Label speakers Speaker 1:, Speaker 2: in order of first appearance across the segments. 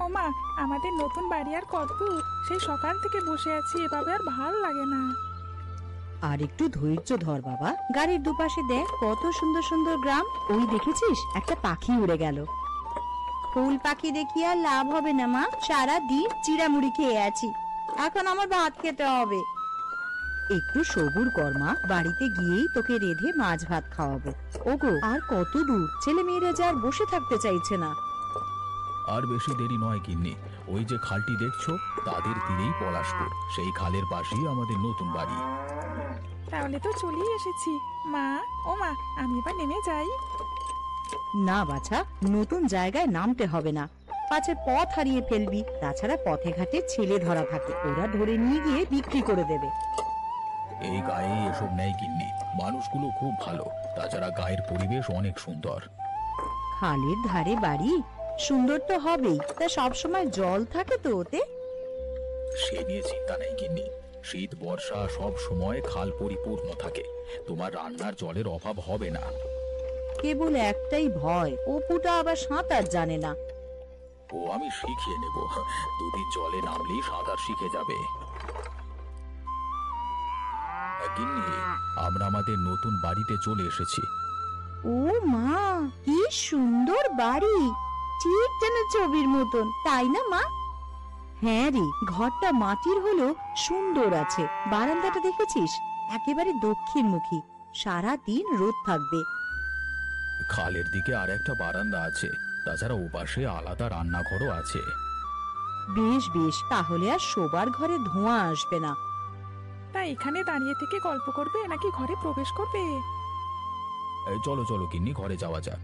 Speaker 1: ওমা, আমাদের নতুন বাড়ি আর কত দূর! সেই সকাল থেকে বসে আছি, এভাবে আর ভাল লাগে না।
Speaker 2: আর একটু ধৈর্য ধর বাবা, গাড়ির দুপাশে দেখ কত সুন্দর সুন্দর গ্রাম। ওই দেখেছিস একটা পাখি উড়ে গেল। ফুল পাখি দেখি আর লাভ হবে না মা, সারা দিন চিড়ামুড়ি খেয়ে আছি, এখন আমার ভাত খেতে হবে। একটু সবুর কর মা, বাড়িতে গিয়েই তোকে রেঁধে মাছ ভাত খাওয়াবো। ওগো, আর কত দূর, ছেলে মেয়েরা যা আর বসে থাকতে চাইছে না।
Speaker 3: আর বেশি দেরি নয় গিন্নি, ওই যে খালটি দেখছো তাদের তীরেই পলাশপুর, সেই খালের পাশেই আমাদের নতুন বাড়ি।
Speaker 1: তাহলে তো চলেই এসেছি। মা, ও মা, আমি এবার নেমে যাই।
Speaker 2: না বাছা, নতুন জায়গায় নামতে হবে না, পাছে পথ হারিয়ে ফেলবি। তাছাড়া পথে ঘাটে ছেলে ধরা থাকে, ওরা ধরে নিয়ে গিয়ে বিক্রি করে দেবে।
Speaker 3: এই গায়ে এসব নেই গিন্নি, মানুষগুলো খুব ভালো, তাছাড়া গায়ের পরিবেশ অনেক সুন্দর।
Speaker 2: খালের ধারে বাড়ি, সুন্দর তো হবেই, তা সবসময় জল থাকে তো ওতে?
Speaker 3: সে নিয়ে চিন্তা নেই গিন্নি, শীত বর্ষা সব সময় খাল পরিপূর্ণ থাকে, তোমার রান্নার জলের অভাব হবে না।
Speaker 2: কেবল একটাই ভয়, অপুটা আবার সাঁতার জানে না।
Speaker 3: ও আমি শিখিয়ে নেব, দুদিন জলে নামলেই সাঁতার শিখে যাবে। গিন্নি, আমরা আমাদের নতুন বাড়িতে চলে এসেছি।
Speaker 2: ও মা, কি সুন্দর বাড়ি, ঠিক যেন ছবির মতন, তাই না মা? হ্যাঁ রে, ঘরটা মাটির হলো সুন্দর আছে। বারান্দাটা দেখেছিস, একেবারে দক্ষিণমুখী, সারা দিন রোদ থাকবে।
Speaker 3: খালের দিকে আর একটা বারান্দা আছে, তাছাড়া ওপাশে আলাদা রান্নাঘরও আছে।
Speaker 2: বেশ বেশ, তাহলে আর শোবার ঘরে ধোঁয়া আসবে না।
Speaker 1: তা এখানে দাঁড়িয়ে থেকে গল্প করবে নাকি ঘরে প্রবেশ করবে?
Speaker 3: এই চলো চলো গিন্নি, ঘরে যাওয়া যাক।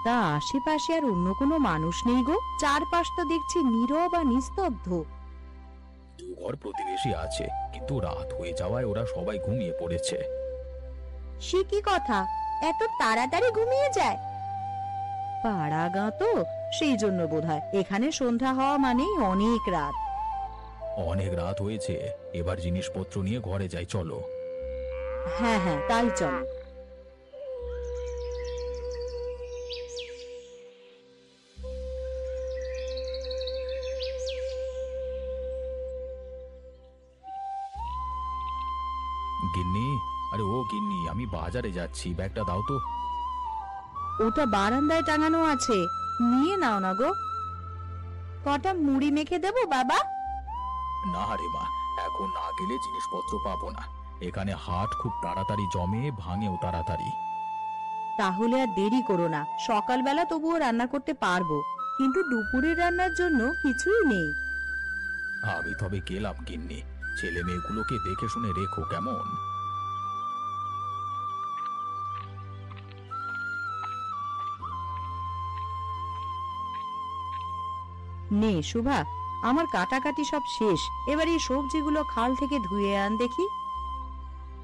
Speaker 2: তা আশেপাশে আর অন্য কোনো মানুষ নেই গো? চারপাশ তো দেখছি নীরব আর নিস্তব্ধ।
Speaker 3: দু ঘর প্রতিবেশী আছে, কিন্তু রাত হয়ে যাওয়ায় ওরা সবাই ঘুমিয়ে পড়েছে।
Speaker 2: সে কি কথা, এত তাড়াতাড়ি ঘুমিয়ে যায়? পাড়া গাঁ তো, সেই জন্য বোধহয় এখানে সন্ধ্যা হওয়া মানেই অনেক রাত।
Speaker 3: অনেক রাত হয়েছে, এবার জিনিসপত্র নিয়ে ঘরে যাই, চলো।
Speaker 2: হ্যাঁ হ্যাঁ, তাই চলো।
Speaker 3: গিন্নি, আরে ও গিন্নি, আমি বাজারে যাচ্ছি, ব্যাগটা দাও তো।
Speaker 2: ওটা বারান্দায় টাঙানো আছে, নিয়ে নাও না গো। কটা মুড়ি মেখে দেবো বাবা?
Speaker 3: না রে মা, এখন না গেলে জিনিসপত্র পাবো না, এখানে হাট খুব তাড়াতাড়ি জমে, ভাঙেও তাড়াতাড়ি।
Speaker 2: তাহলে আর দেরি করো না, সকালবেলা তবুও রান্না করতে পারবো, কিন্তু দুপুরের রান্নার জন্য কিছুই নেই।
Speaker 3: আমি তবে গেলাম গিন্নি, ছেলে মেয়েগুলোকে দেখে শুনে রেখো কেমন।
Speaker 2: নে শুভা, আমার কাটাকাটি সব শেষ, এবার এই সবজিগুলো খাল থেকে ধুয়ে আন দেখি।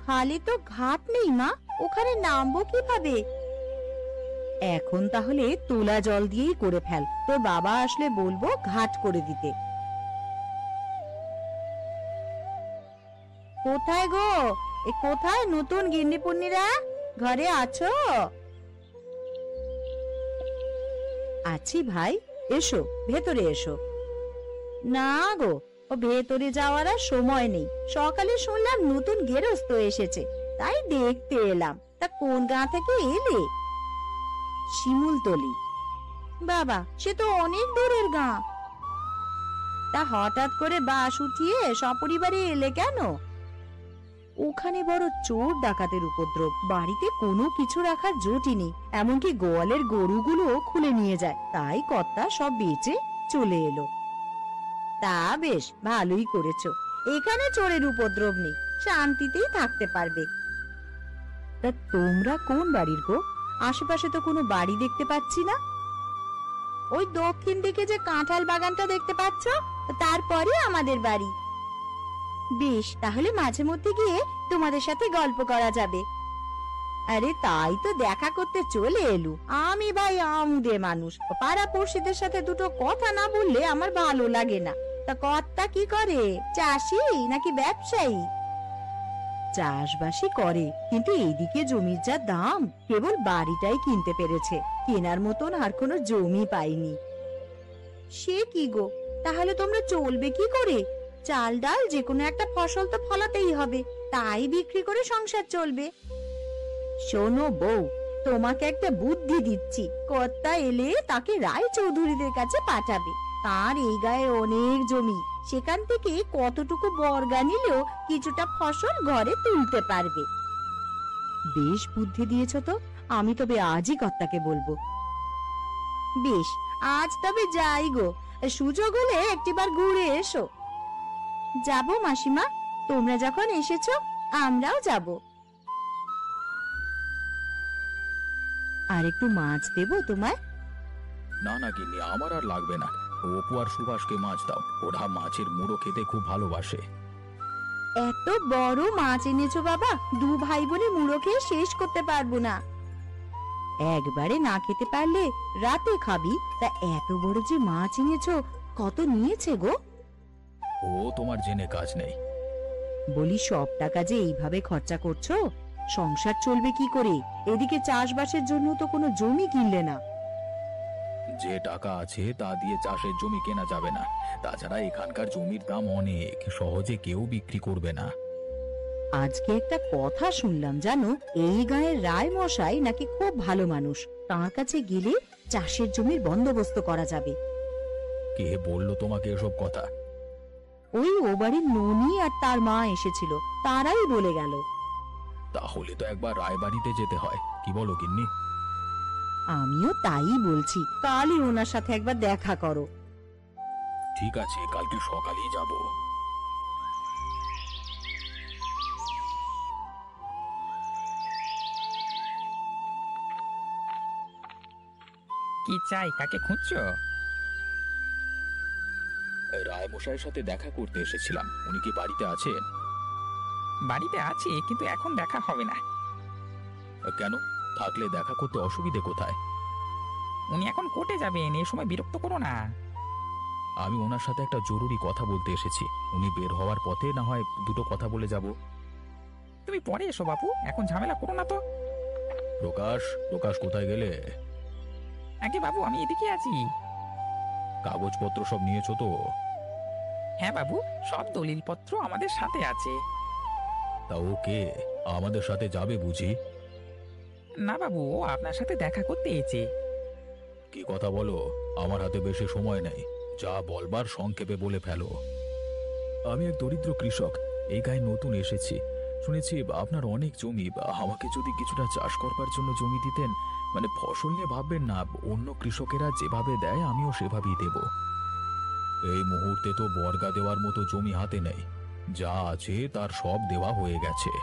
Speaker 2: খালে তো ঘাট নেই মা, ওখানে নামবো কিভাবে? এখন তাহলে তোলা জল দিয়েই করে ফেল, তোর বাবা আসলে বলবো ঘাট করে দিতে। কোথায় গো, এ কোথায় নতুন গিন্নিপুন্নিরা, ঘরে আছো? আছি ভাই, এসো ভেতরে এসো। না গো, ও ভেতরে যাওয়ার আর সময় নেই, সকালে শুনলাম নতুন গেরস্ত এসেছে, তাই দেখতে এলাম। তা কোন গাঁ থেকে এলে? শিমুলতলি। বাবা, সে তো অনেক দূরের গাঁ। তা হঠাৎ করে বাস উঠিয়ে সপরিবারে এলে কেন? ওখানে বড় চোর ডাকাতের উপদ্রব, বাড়িতে কোনো কিছু রাখার জোটই নেই, এমনকি গোয়ালের গরুগুলো খুলে নিয়ে যায়, তাই কর্তা সব বেচে চলে এলো। তা বেশ ভালোই করেছো, এখানে চোরের উপদ্রব নেই, শান্তিতেই থাকতে পারবে। তা তোমরা কোন বাড়ির গো? আশেপাশে তো কোনো বাড়ি দেখতে পাচ্ছি না। ওই দক্ষিণ দিকে যে কাঁঠাল বাগানটা দেখতে পাচ্ছ, তারপরে আমাদের বাড়ি। বেশ, তাহলে মাঝে মধ্যে গিয়ে তোমাদের সাথে গল্প করা যাবে। আরে তাই তো দেখা করতে চলে এলু, আমি ভাই আমুদে মানুষ, পাড়া পড়শিদের সাথে দুটো কথা না বললে আমার ভালো লাগে না। তা কর্তা কি করে, চাষি নাকি ব্যবসায়ী? চাষবাসই করে, কিন্তু এইদিকে জমির যা দাম, কেবল বাড়িটাই কিনতে পেরেছে, কেনার মতন আর কোনো জমি পাইনি। সে কি গো, তাহলে তোমরা চলবে কি করে? চাল ডাল যে কোনো একটা ফসল তো ফলাতেই হবে, তাই বিক্রি করে সংসার চলবে। শোনো বউ, তোমাকে একটা বুদ্ধি দিচ্ছি। কর্তা এলে তাকে রায় চৌধুরীদের কাছে পাঠাবে। তার এই গায়ে অনেক জমি, সেখান থেকে কতটুকু বর্গা নিলেও কিছুটা ফসল ঘরে তুলতে পারবে। বেশ বুদ্ধি দিয়েছ তো, আমি তবে আজই কর্তাকে বলবো। বেশ, আজ তবে যাই গো, সুযোগ হলে একটিবার ঘুরে এসো। যাবো মাসিমা, তোমরা যখন এসেছো আমরাও যাব। আর একটু মাছ দেবো তোমায়?
Speaker 3: না না গিন্নি, আমার আর লাগবে না। অপু আর সুভাষকে মাছ দাও, ওরা মাছের মুড়ো খেতে খুব ভালোবাসে।
Speaker 2: এত বড় মাছ এনেছো বাবা, দু ভাই বোনে মুড়ো খেয়ে শেষ করতে পারবো না। একবারে না খেতে পারলে রাতে খাবি, তা এত বড় যে মাছ এনেছো, কত নিয়েছে গো?
Speaker 3: ও তোমার জেনে কাজ নেই।
Speaker 2: বলি সব টাকা যে এইভাবে খরচা করছো, সংসার চলবে কি করে? এদিকে চাষবাসের জন্য তো কোনো জমি কিনলে না।
Speaker 3: যে টাকা আছে তা দিয়ে চাষের জমি কেনা যাবে না। তাছাড়া এখানকার জমির দাম অনেক, সহজে কেউ বিক্রি করবে না।
Speaker 2: আজকে একটা কথা শুনলাম জানো, এই গাঁয়ের রায় মশাই নাকি খুব ভালো মানুষ, তার কাছে গেলে চাষের জমির বন্দোবস্ত করা যাবে।
Speaker 3: কে বললো তোমাকে এসব কথা?
Speaker 2: ওই ও বাড়ির ননি আর তার মা এসেছিল, তারাই বলে গেল।
Speaker 3: তাহলে তো একবার রায়বাড়িতে যেতে হয়, কি বলো গিন্নি?
Speaker 2: আমিও তাই বলছি, কালই ওনার সাথে একবার দেখা করো।
Speaker 3: ঠিক আছে, কালকে সকালেই যাব।
Speaker 4: কি চাই, কাকে খুঁজছো?
Speaker 3: রায়মশাইয়ের সাথে দেখা করতে এসেছিলাম, উনি কি বাড়িতে আছেন?
Speaker 4: বাড়িতে আছি, কিন্তু এখন দেখা হবে না।
Speaker 3: কেন? থাকলে দেখা করতে অসুবিধে কোথায়?
Speaker 4: উনি এখন কোর্টে যাবেন, এই সময় বিরক্ত করো না।
Speaker 3: আমি ওনার সাথে একটা জরুরি কথা বলতে এসেছি, উনি বের হওয়ার পথে না হয় দুটো কথা বলে যাব।
Speaker 4: তুমি পরে এসো বাবু, এখন ঝামেলা করো না তো।
Speaker 3: প্রকাশ, প্রকাশ কোথায় গেলে?
Speaker 4: আগে বাবু, আমি এদিকে আছি।
Speaker 3: কাগজপত্র সব নিয়েছো তো?
Speaker 4: হ্যাঁ বাবু, সব দলিলপত্র আমাদের সাথে আছে।
Speaker 3: তা ওকে আমাদের সাথে যাবে বুঝি?
Speaker 4: না বাবু, ও আপনার সাথে দেখা করতে এসেছে।
Speaker 3: কি কথা বলো, আমার হাতে বেশি সময় নেই, যা বলবার সংক্ষেপে বলে ফেলো। আমি এক দরিদ্র কৃষক, এই গায়ে নতুন এসেছি। শুনেছি আপনার অনেক জমি, আমাকে যদি কিছুটা চাষ করবার জন্য জমি দিতেন, মানে ফসল নিয়ে ভাববেন না, অন্য কৃষকেরা যেভাবে দেয় আমিও সেভাবেই দেব। এই মুহূর্তে তো বর্গা দেওয়ার মতো জমি হাতে নেই, যা আছে তার সব দেওয়া হয়ে গেছে।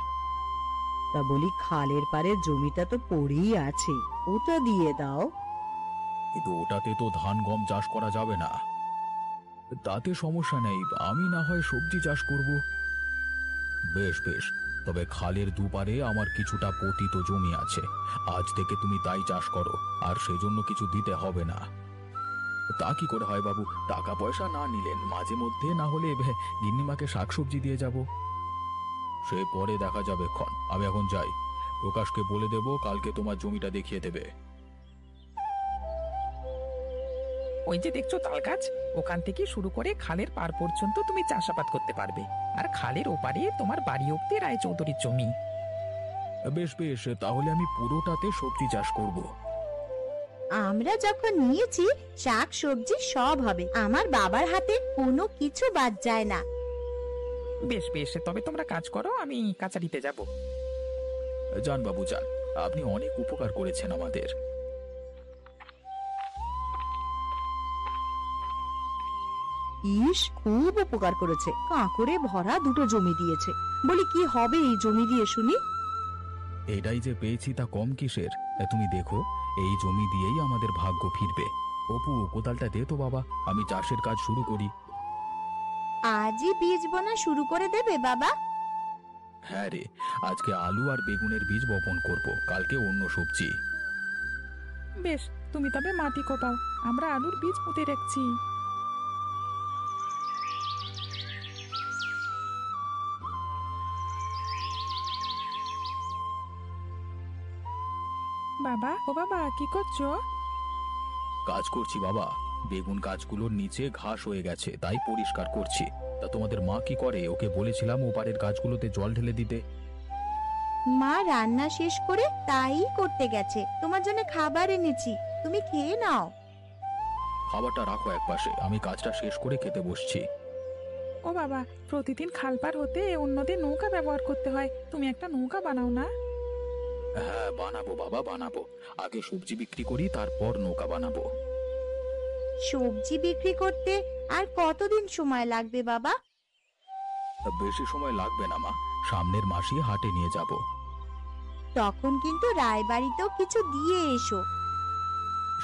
Speaker 2: তা বলি, খালের পাড়ের জমিটা তো পড়েই আছে, ওটা দিয়ে দাও।
Speaker 3: কিন্তু ওটাতে তো ধান গম চাষ করা যাবে না। তাতে সমস্যা নেই, আমি না হয় সবজি চাষ করব। বেশ বেশ, তবে খালের দুপারে আমার কিছুটা পতিত জমি আছে, আজ থেকে তুমি তাই চাষ করো, আর সেজন্য কিছু দিতে হবে না। তা কি করে হয় বাবু, টাকা পয়সা না নিলেন, মাঝে মধ্যে না হলে গিন্নিমাকে শাকসবজি দিয়ে যাব। সে পরে দেখা যাবে ক্ষণ, আমি এখন যাই। প্রকাশকে বলে দেব কালকে তোমার জমিটা দেখিয়ে দেবে।
Speaker 4: ওই যে দেখছো তাল গাছ, ওখান থেকে শুরু করে খালের পার পর্যন্ত তুমি চাষাবাদ করতে পারবে। আর খালের ওপারে তোমার বাড়ি অব্দি রায়চৌধুরীর জমি।
Speaker 3: বেশ বেশ, তাহলে আমি পুরোটাতে সবজি চাষ করব।
Speaker 2: আমরা যখন নিয়েছি, শাক সবজি সব হবে, আমার বাবার হাতে কোনো কিছু বাদ যায় না।
Speaker 4: বেশ বেশ, তবে তোমরা কাজ করো, আমি কাচারিতে যাব।
Speaker 3: যান বাবু যান, আপনি অনেক উপকার করেছেন আমাদের।
Speaker 2: ইস, খুব উপকার করেছে, কাঁকড়ে ভরা দুটো জমি দিয়েছে। বলি, কি হবে এই জমি দিয়ে শুনি?
Speaker 3: এটাই যে পেয়েছি তা কম কিসের? তুমি দেখো, এই জমি দিয়েই আমাদের ভাগ্য ফিরবে। অপু, কোদালটা দে তো বাবা, আমি চাষের কাজ শুরু করি।
Speaker 2: আজই বীজ বোনা শুরু করে দেবে বাবা?
Speaker 3: হ্যাঁ রে, আজকে আলু আর বেগুনের বীজ বপন করব, কালকে অন্য সবজি।
Speaker 1: বেশ, তুমি তবে মাটি কোপাও, আমরা আলুর বীজ পুঁতে রাখছি। বাবা, ও বাবা, কি করছো?
Speaker 3: কাজ করছি বাবা, বেগুন গাছগুলোর নিচে ঘাস হয়ে গেছে, তাই পরিষ্কার করছি। তা তোমাদের মা কি করে? ওকে বলেছিলাম ওপারের গাছগুলোতে জল ঢেলে দিতে।
Speaker 2: মা রান্না শেষ করে তাই করতে গেছে। তোমার জন্য খাবার এনেছি, তুমি খেয়ে নাও।
Speaker 3: খাবারটা রাখো একপাশে, আমি কাজটা শেষ করে খেতে বসছি।
Speaker 1: ও বাবা, প্রতিদিন খাল পার হতে অন্যদের নৌকা ব্যবহার করতে হয়, তুমি একটা নৌকা বানাও না।
Speaker 3: হ্যাঁ বানাবো বাবা, বানাবো। আগে সবজি বিক্রি করি, তারপর নৌকা বানাবো।
Speaker 2: সবজি বিক্রি করতে আর কতদিন সময় লাগবে বাবা?
Speaker 3: বেশি সময় লাগবে না মা, সামনের মাসেই হাটে নিয়ে যাব।
Speaker 2: তখন কিন্তু রায়বাড়িতেও কিছু দিয়ে এসো।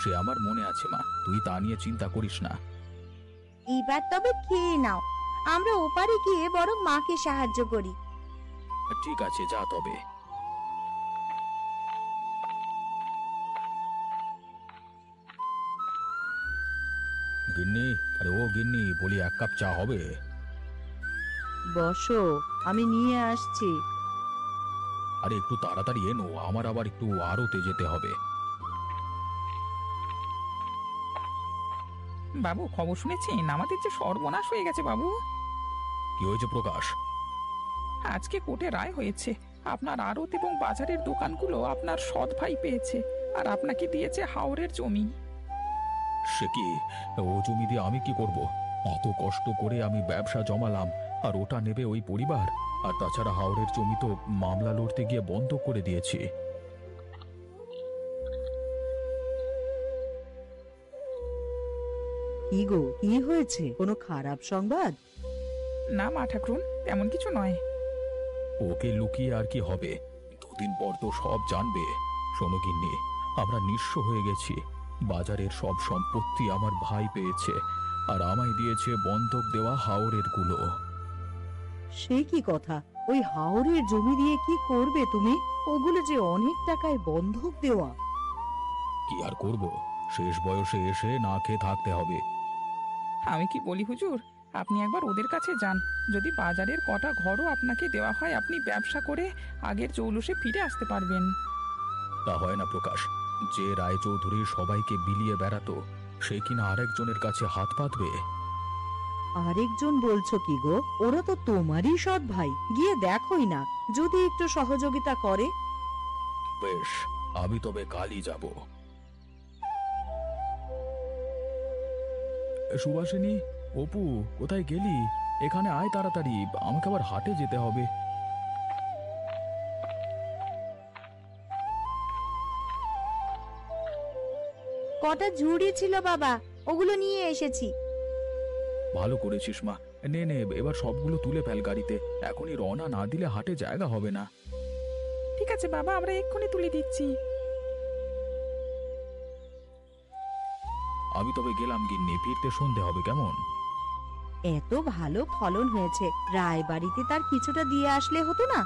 Speaker 3: সে আমার মনে আছে মা, তুই তা নিয়ে চিন্তা করিস না।
Speaker 2: এবার তবে খেয়ে নাও, আমরা ওপারে গিয়ে বরং মাকে সাহায্য করি।
Speaker 3: ঠিক আছে, যা তবে। গিন্নি, আরে ও গিন্নি, বলি এক কাপ চা হবে?
Speaker 2: বসো, আমি নিয়ে আসছি।
Speaker 3: আরে একটু তাড়াতাড়ি এনো, আমার আবার একটু আড়তে যেতে হবে।
Speaker 4: বাবু, খবর শুনেছেন? আমাদের যে সর্বনাশ হয়ে গেছে বাবু।
Speaker 3: কি হয়েছে প্রকাশ?
Speaker 4: আজকে কোর্টে রায় হয়েছে, আপনার আড়ত এবং বাজারের দোকানগুলো আপনার সৎ ভাই পেয়েছে, আর আপনাকে দিয়েছে হাওরের জমি।
Speaker 3: সে কি? ও জমি দিয়ে আমি কি করব? এত কষ্ট করে আমি ব্যবসা জমালাম, আর ওটা নেবে ওই পরিবার? আর তাছাড়া হাওড়ের জমি তো মামলা লড়তে গিয়ে বন্ধ করে দিয়েছি।
Speaker 2: কি গো, কি হয়েছে? কোনো খারাপ সংবাদ?
Speaker 4: না মা ঠাকুরুন, তেমন কিছু নয়।
Speaker 3: ওকে লুকিয়ে আর কি হবে? দুদিন পর তো সব জানবে। শোনো গিন্নি, আমরা নিঃস্ব হয়ে গেছি। বাজারের সব সম্পত্তি আমার ভাই পেয়েছে, আর আমায় দিয়েছে বন্ধক দেওয়া হাওরের গুলো।
Speaker 2: সে কি কথা? ওই হাওরের জমি দিয়ে কি করবে তুমি? ওগুলো যে অনেক টাকায় বন্ধক দেওয়া।
Speaker 3: কি আর করব, শেষ বয়সে এসে না খেয়ে থাকতে হবে।
Speaker 4: আমি কি বলি হুজুর, আপনি একবার ওদের কাছে যান। যদি বাজারের কটা ঘরও আপনাকে দেওয়া হয়, আপনি ব্যবসা করে আগের জৌলুসে ফিরে আসতে পারবেন।
Speaker 3: তা হয় না প্রকাশ। যে রায়চৌধুরী সবাইকে বিলিয়ে বেড়াতো, সে কিনা আরেকজনের কাছে হাত পাতবে?
Speaker 2: আরেকজন বলছো কি গো? ওরা তো তোমারই সৎ ভাই, গিয়ে দেখোই না যদি একটু সহযোগিতা করে।
Speaker 3: বেশ, আমি তবে কালই যাব। সুভাষিনী, অপু, কোথায় গেলি? এখানে আয় তাড়াতাড়ি, আমাকে আবার হাটে যেতে হবে।
Speaker 2: কটা ঝুড়ি ছিল বাবা, ওগুলো নিয়ে এসেছি।
Speaker 3: ভালো করেছিস মা। নে নে, এবার সবগুলো তুলে ফেল গাড়িতে। এখনই রওনা না দিলে হাটে জায়গা হবে না।
Speaker 1: ঠিক আছে বাবা, আমরা এক্ষুনি তুলে দিচ্ছি।
Speaker 3: আমি তবে গেলাম গিন্নি, ফিরতে সন্ধে হবে কেমন?
Speaker 2: এত ভালো ফলন হয়েছে, রায়বাড়িতে তার কিছুটা দিয়ে আসলে হতো না?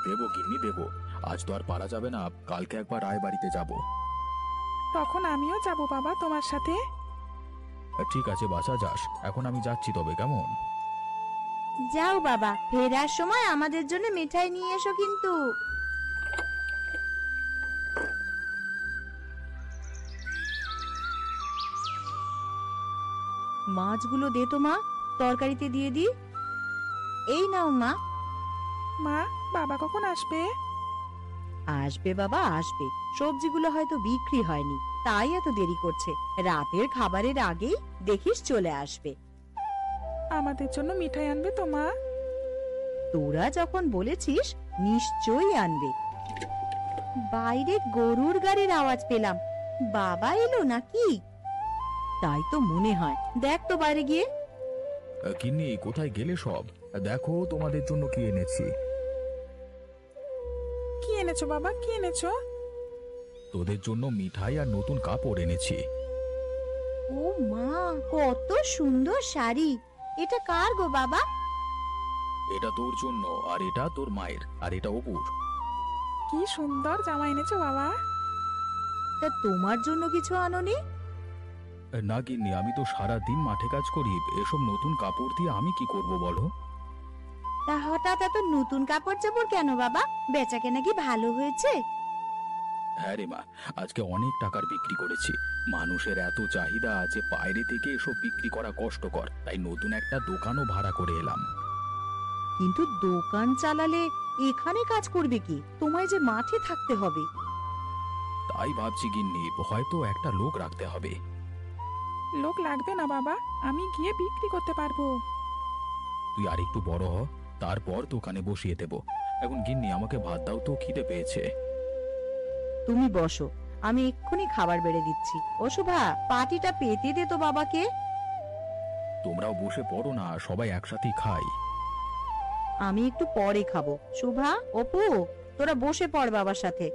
Speaker 3: দেবো গিন্নি দেবো। আজ তো আর পারা যাবে না, কালকে একবার রায়বাড়িতে যাব।
Speaker 1: তখন আমিও যাব বাবা তোমার সাথে।
Speaker 3: ঠিক আছে বাসা যাস, এখন আমি যাচ্ছি তবে কেমন?
Speaker 2: যাও বাবা, ফেরার সময় আমাদের জন্য মিঠাই নিয়ে এসো কিন্তু। মাছগুলো দে তো মা, তরকারিতে দিয়ে দি। এই নাও মা।
Speaker 1: মা, বাবা কখন আসবে?
Speaker 2: আসবে বাবা, আসবে। সবজিগুলো হয়তো বিক্রি হয়নি, তাই এত দেরি করছে। রাতের খাবারের আগেই দেখিস চলে আসবে।
Speaker 1: আমাদের জন্য মিঠাই আনবে তো মা?
Speaker 2: তোরা যখন বলেছিস, নিশ্চয়ই আনবে। বাইরে গরুর গাড়ির আওয়াজ পেলাম, বাবা এলো নাকি? তাই তো মনে হয়, দেখ তো বাইরে গিয়ে।
Speaker 3: গিন্নি, কোথায় গেলে সব? দেখো তোমাদের জন্য কি এনেছি।
Speaker 1: কি এনেছো বাবা, কি এনেছো?
Speaker 3: তোদের জন্য মিঠাই আর নতুন কাপড় এনেছি।
Speaker 2: ও মা, কত সুন্দর শাড়ি! এটা কার গো বাবা?
Speaker 3: এটা তোর জন্য, আর এটা তোর মায়ের, আর এটা অপুর।
Speaker 1: কি সুন্দর জামা এনেছো বাবা।
Speaker 2: তা তোমার জন্য কিছু আনোনি?
Speaker 3: না গিন্নি, আমি তো সারা দিন মাঠে কাজ করি, এসব নতুন কাপড় দিয়ে আমি কি করব বলো?
Speaker 2: তা হঠাৎ এত নতুন কাপড় চোপড় কেন বাবা? বেচাকেনা কি ভালো হয়েছে?
Speaker 3: হ্যাঁ রে মা, আজকে অনেক টাকার বিক্রি করেছি। মানুষের এত চাহিদা যে বাইরে থেকে এসব বিক্রি করা কষ্টকর, তাই নতুন একটা দোকানও ভাড়া করে এলাম।
Speaker 2: কিন্তু দোকান চালালে এখানে কাজ করবে কি? তোমায় যে মাঠে থাকতে হবে।
Speaker 3: তাই ভাবছি গিন্নি, হয়তো একটা লোক রাখতে হবে।
Speaker 1: লোক লাগবে না বাবা, আমি গিয়ে বিক্রি করতে পারবো।
Speaker 3: তুই আর একটু বড় হ, তারপর দোকানে বসিয়ে দেব। এখন গিন্নি আমাকে ভাত দাও তো, খিদে পেয়েছে।
Speaker 2: তুমি বসো, আমি এক্ষুনি খাবার বেড়ে দিচ্ছি। ও শোভা, পাটিটা পেতে দে তো বাবাকে।
Speaker 3: তোমরাও বসে পড়ো না, সবাই একসাথেই খাই।
Speaker 2: আমি একটু পরে খাবো। শোভা, অপু, তোরা বসে পড় বাবার সাথে।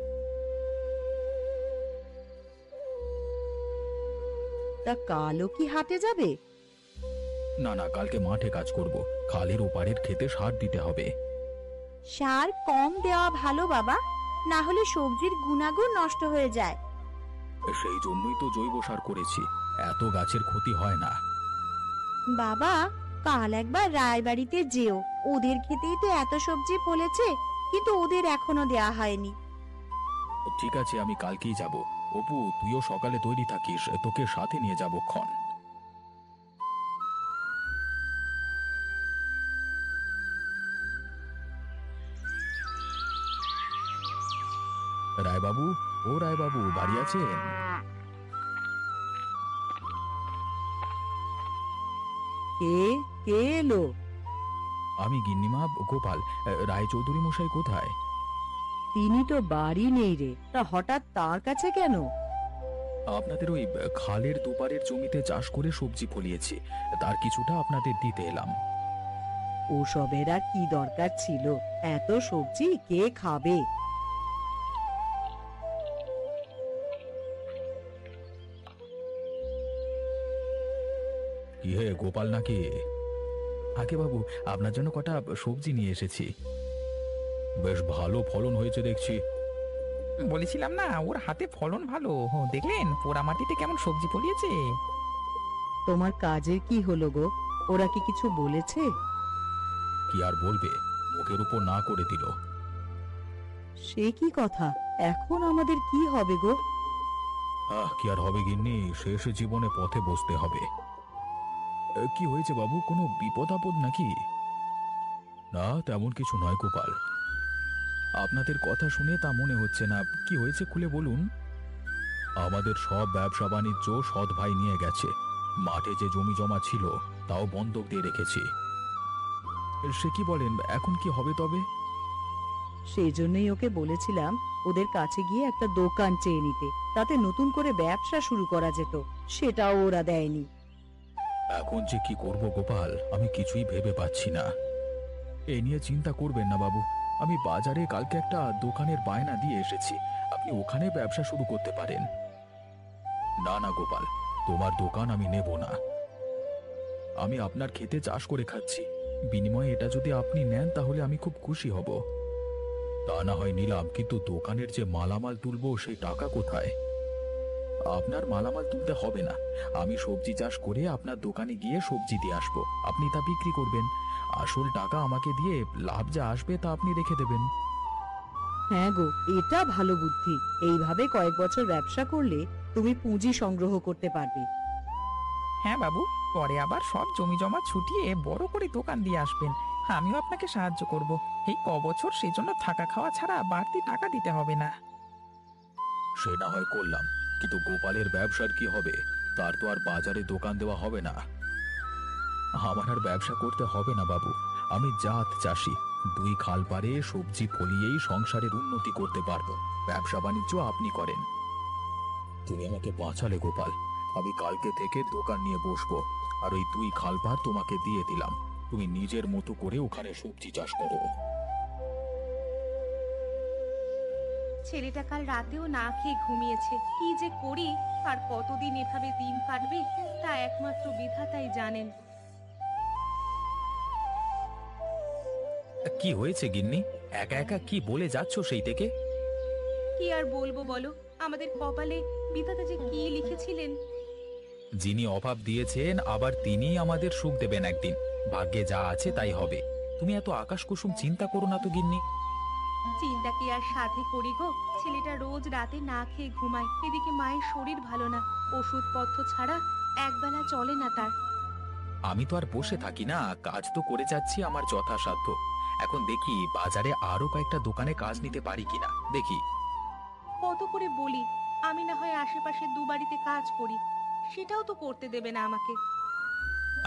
Speaker 2: তা কালও কি হাটে যাবে?
Speaker 3: না না, কালকে মাঠে কাজ করব। খালের ওপারের খেতে সার দিতে হবে।
Speaker 2: সার কম দেওয়া ভালো বাবা, না হলে সবজির গুণাগুণ নষ্ট হয়ে যায়।
Speaker 3: সেই জন্যই তো জৈব সার করেছি, এত গাছের ক্ষতি হয় না।
Speaker 2: বাবা, কাল একবার রায়বাড়িতে যেও, ওদের খেতেই তো এত সবজি ফলেছে, কিন্তু ওদের এখনো দেয়া হয়নি।
Speaker 3: ঠিক আছে, আমি কালকেই যাব। অপু, তুইও সকালে তৈরি থাকিস, তোকে সাথে নিয়ে যাব ক্ষণ। রায়বাবু, ও রায়বাবু, বাড়ি আছেন?
Speaker 2: কে কে এলো?
Speaker 3: আমি গিন্নিমা, গোপাল। রায়চৌধুরী মশাই কোথায়?
Speaker 2: তিনি তো বাড়ি নেই রে, তা হঠাৎ তার কাছে কেন?
Speaker 3: আপনাদের ওই খালের দুপারের জমিতে চাষ করে সবজি ফলিয়েছি, তার কিছুটা আপনাদের দিতে এলাম।
Speaker 2: ওসবের আর কি দরকার ছিল? এত সবজি কে খাবে?
Speaker 3: কি হে গোপাল নাকি? আগে বাবু, আপনার জন্য কটা সবজি নিয়ে এসেছি। বেশ ভালো ফলন হয়েছে দেখছি।
Speaker 4: বলেছিলাম না ওর হাতে ফলন ভালো। দেখলেন পোড়া মাটিতে কেমন সবজি ফলিয়েছে।
Speaker 2: তোমার কাজের কি হলো গো? ওরা কি কিছু বলেছে?
Speaker 3: কি আর বলবে, মুখের উপর না করে দিল।
Speaker 2: সে কি কথা? এখন আমাদের কি হবে গো?
Speaker 3: কি আর হবে গিন্নি, শেষ জীবনে পথে বসতে হবে। কি হয়েছে বাবু, কোনো বিপদ আপদ নাকি? না, তেমন কিছু নয় গোপাল। আপনাদের কথা শুনে তা মনে হচ্ছে না। কি হয়েছে খুলে বলুন। আমাদের সব ব্যবসা বাণিজ্য সৎ ভাই নিয়ে গেছে। মাঠে যে জমি জমা ছিল তাও বন্ধক দিয়ে রেখেছি। সে কি বলেন, এখন কি হবে তবে?
Speaker 2: সেই জন্যই ওকে বলেছিলাম ওদের কাছে গিয়ে একটা দোকান চেয়ে নিতে, তাতে নতুন করে ব্যবসা শুরু করা যেত। সেটাও ওরা দেয়নি।
Speaker 3: এখন যে কি করব গোপাল, আমি কিছুই ভেবে পাচ্ছি না। এ নিয়ে চিন্তা করবেন না বাবু, আমি বাজারে কালকে একটা দোকানের বায়না দিয়ে এসেছি, আপনি ওখানে ব্যবসা শুরু করতে পারেন। না না গোপাল, তোমার দোকান আমি নেব না। আমি আপনার খেতে চাষ করে খাচ্ছি, বিনিময়ে এটা যদি আপনি নেন তাহলে আমি খুব খুশি হব। তা না হয় নিলাম, কিন্তু দোকানের যে মালামাল তুলবো সেই টাকা কোথায়? আপনার মালামাল তুলতে হবে না, আমি সবজি চাষ করে আপনার দোকানে গিয়ে সবজি দিয়ে আসবো, আপনি তা বিক্রি করবেন। আসল টাকা আমাকে দিয়ে লাভ যা আসবে তা আপনি রেখে দেবেন।
Speaker 2: হ্যাঁ গো, এটা ভালো বুদ্ধি। এইভাবে কয়েক বছর ব্যবসা করলে তুমি পুঁজি সংগ্রহ করতে পারবে।
Speaker 4: হ্যাঁ বাবু, পরে আবার সব জমি জমা ছুটিয়ে বড় করে দোকান দিয়ে আসবেন। আমিও আপনাকে সাহায্য করব। এই কবছর সেজন্য থাকা খাওয়া ছাড়া বাড়তি টাকা দিতে হবে না।
Speaker 3: সে না হয় করলাম, কিন্তু গোপালের ব্যবসার কি হবে? তার তো আর বাজারে দোকান দেওয়া হবে না। আমার আর ব্যবসা করতে হবে না বাবু, আমি জাত চাষি, দুই খাল পারে সবজি ফলিয়েই সংসারের উন্নতি করতে পারবো। ব্যবসা বাণিজ্য আপনি করেন। তুমি আমাকে বাঁচালে গোপাল, আমি কালকে থেকে দোকান নিয়ে বসবো, আর ওই দুই খাল পার তোমাকে দিয়ে দিলাম, তুমি নিজের মতো করে ওখানে সবজি চাষ করো।
Speaker 5: ছেলেটা কাল রাতেও না খেয়ে ঘুমিয়েছে। কি যে করি, আর কতদিন এভাবে দিন কাটবে তা একমাত্র বিধাতাই জানেন।
Speaker 3: কি হয়েছে গিন্নি, একা একা কি বলে যাচ্ছ সেই থেকে?
Speaker 5: কি আর বলবো বলো, আমাদের কপালে বিধাতা যে কি লিখেছিলেন।
Speaker 3: যিনি অভাব দিয়েছেন আবার তিনি আমাদের সুখ দেবেন একদিন। ভাগ্যে যা আছে তাই হবে। তুমি এত আকাশ কুসুম চিন্তা করো না তো গিন্নি।
Speaker 5: চিন্তা কি আর সাথে করি গো। ছেলেটা রোজ রাতে না খেয়ে ঘুমায়, এদিকে মায়ের শরীর ভালো না, ওষুধপত্র ছাড়া একবেলা চলে না তার।
Speaker 3: আমি তো আর বসে থাকি না, কাজ তো করে যাচ্ছি আমার যথাসাধ্য। এখন দেখি বাজারে আরো কয়েকটা দোকানে কাজ নিতে পারি কিনা দেখি।
Speaker 5: কত করে বলি, আমি না হয় আশেপাশে দু বাড়িতে কাজ করি, সেটাও তো করতে দেবে না আমাকে।